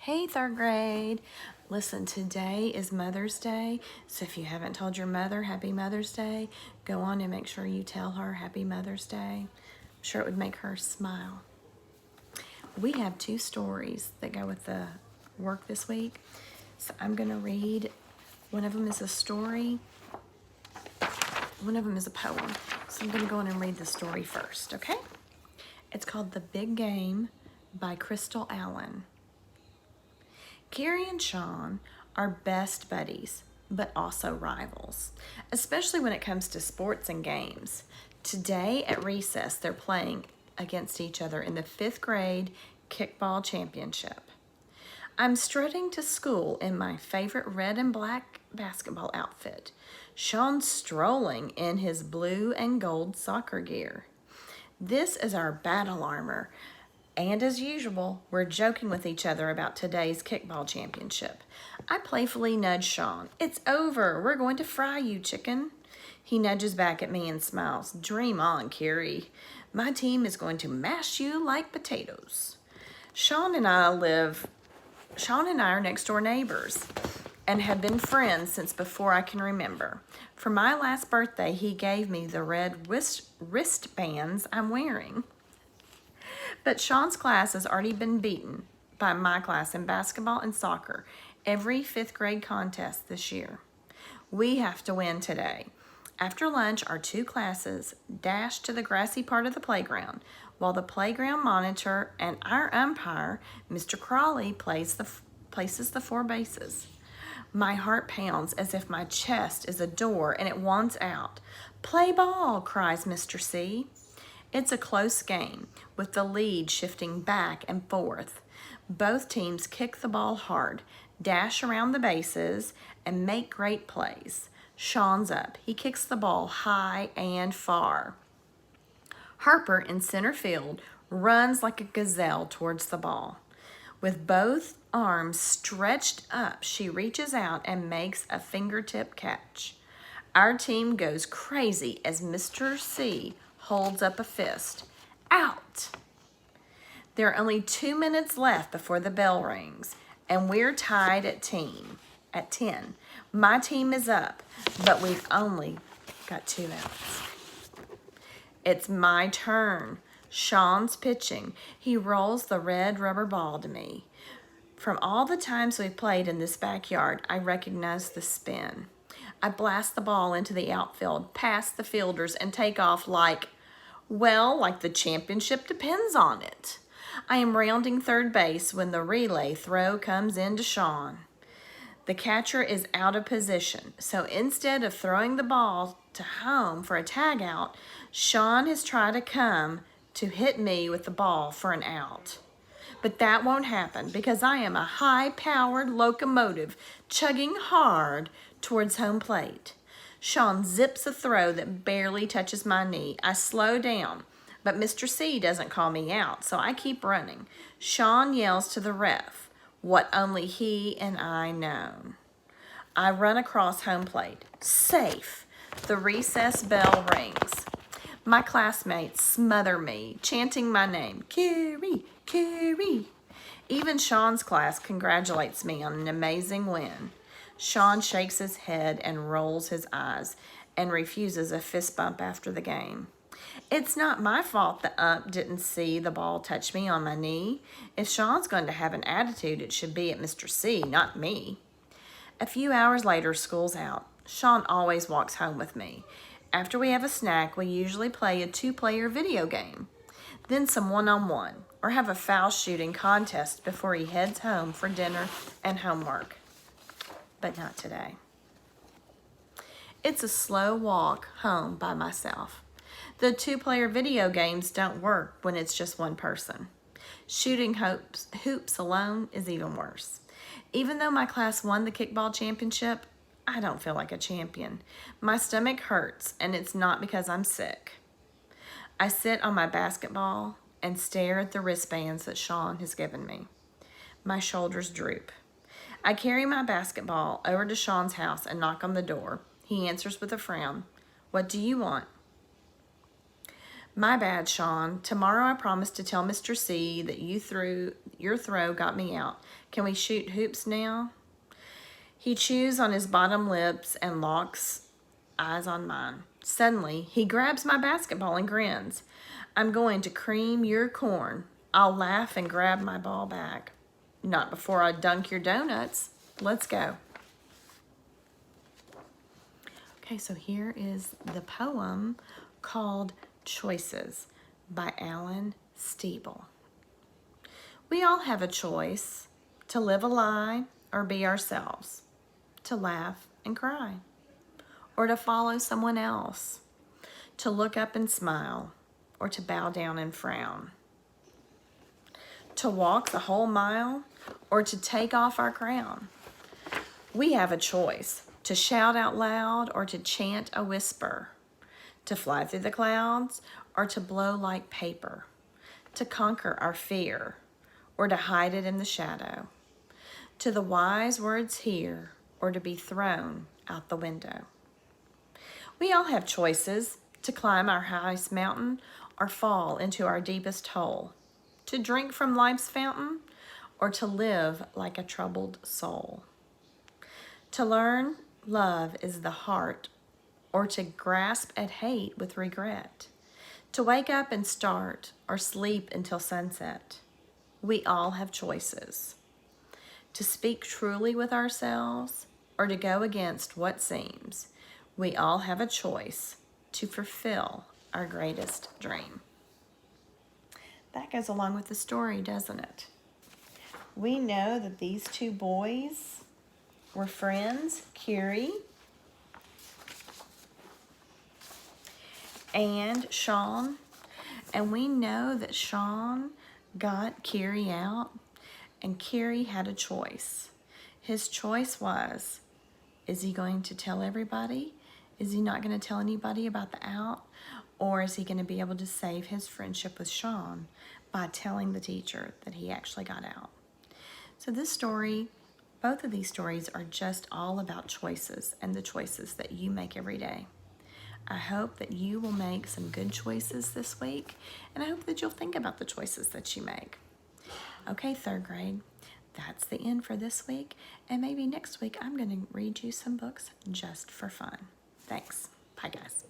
Hey, third grade. Listen, today is Mother's Day, so if you haven't told your mother Happy Mother's Day, go on and make sure you tell her Happy Mother's Day. I'm sure it would make her smile. We have two stories that go with the work this week, so I'm going to read. One of them is a story, one of them is a poem. So I'm going to go on and read the story first, okay? It's called The Big Game by Crystal Allen. Carrie and Sean are best buddies, but also rivals, especially when it comes to sports and games. Today at recess, they're playing against each other in the 5th grade kickball championship. I'm strutting to school in my favorite red and black basketball outfit. Sean's strolling in his blue and gold soccer gear. This is our battle armor. And as usual, we're joking with each other about today's kickball championship. I playfully nudge Sean. It's over. We're going to fry you, chicken. He nudges back at me and smiles. Dream on, Carrie. My team is going to mash you like potatoes. Sean and I are next door neighbors and have been friends since before I can remember. For my last birthday, he gave me the red wristbands I'm wearing. But Sean's class has already been beaten by my class in basketball and soccer every 5th grade contest this year. We have to win today. After lunch, our two classes dash to the grassy part of the playground, while the playground monitor and our umpire, Mr. Crawley, places the 4 bases. My heart pounds as if my chest is a door and it wants out. Play ball, cries Mr. C. It's a close game, with the lead shifting back and forth. Both teams kick the ball hard, dash around the bases, and make great plays. Sean's up. He kicks the ball high and far. Harper, in center field, runs like a gazelle towards the ball. With both arms stretched up, she reaches out and makes a fingertip catch. Our team goes crazy as Mr. C holds up a fist. Out! There are only 2 minutes left before the bell rings, and we're tied at 10. My team is up, but we've only got 2 outs. It's my turn. Sean's pitching. He rolls the red rubber ball to me. From all the times we've played in this backyard, I recognize the spin. I blast the ball into the outfield, past the fielders, and take off like the championship depends on it. I am rounding third base when the relay throw comes into Sean. The catcher is out of position, so instead of throwing the ball to home for a tag out, Sean has tried to come to hit me with the ball for an out. But that won't happen because I am a high-powered locomotive chugging hard towards home plate. Sean zips a throw that barely touches my knee. I slow down, but Mr. C doesn't call me out, so I keep running. Sean yells to the ref what only he and I know. I run across home plate. Safe. The recess bell rings. My classmates smother me, chanting my name. Carrie, Carrie. Even Sean's class congratulates me on an amazing win. Sean shakes his head and rolls his eyes and refuses a fist bump after the game. It's not my fault the ump didn't see the ball touch me on my knee. If Sean's going to have an attitude, it should be at Mr. C, not me. A few hours later, school's out. Sean always walks home with me. After we have a snack, we usually play a 2-player video game, then some one-on-one, or have a foul shooting contest before he heads home for dinner and homework. But not today. It's a slow walk home by myself. The 2-player video games don't work when it's just one person. Shooting hoops alone is even worse. Even though my class won the kickball championship, I don't feel like a champion. My stomach hurts, and it's not because I'm sick. I sit on my basketball and stare at the wristbands that Sean has given me. My shoulders droop. I carry my basketball over to Sean's house and knock on the door. He answers with a frown. What do you want? My bad, Sean. Tomorrow I promised to tell Mr. C that your throw got me out. Can we shoot hoops now? He chews on his bottom lips and locks eyes on mine. Suddenly, he grabs my basketball and grins. I'm going to cream your corn. I'll laugh and grab my ball back. Not before I dunk your donuts. Let's go. Okay, so here is the poem called Choices by Alan Steeble. We all have a choice to live a lie or be ourselves, to laugh and cry, or to follow someone else, to look up and smile, or to bow down and frown, to walk the whole mile, or to take off our crown. We have a choice to shout out loud or to chant a whisper, to fly through the clouds or to blow like paper, to conquer our fear or to hide it in the shadow, to the wise words here or to be thrown out the window. We all have choices to climb our highest mountain or fall into our deepest hole, to drink from life's fountain or to live like a troubled soul, to learn love is the heart or to grasp at hate with regret, to wake up and start or sleep until sunset. We all have choices. To speak truly with ourselves or to go against what seems. We all have a choice to fulfill our greatest dream. That goes along with the story, doesn't it? We know that these two boys were friends, Kiri and Sean, and we know that Sean got Kiri out, and Kiri had a choice. His choice was, is he going to tell everybody? Is he not going to tell anybody about the out? Or is he going to be able to save his friendship with Sean by telling the teacher that he actually got out? So this story, both of these stories are just all about choices and the choices that you make every day. I hope that you will make some good choices this week, and I hope that you'll think about the choices that you make. Okay, third grade, that's the end for this week, and maybe next week I'm going to read you some books just for fun. Thanks. Bye, guys.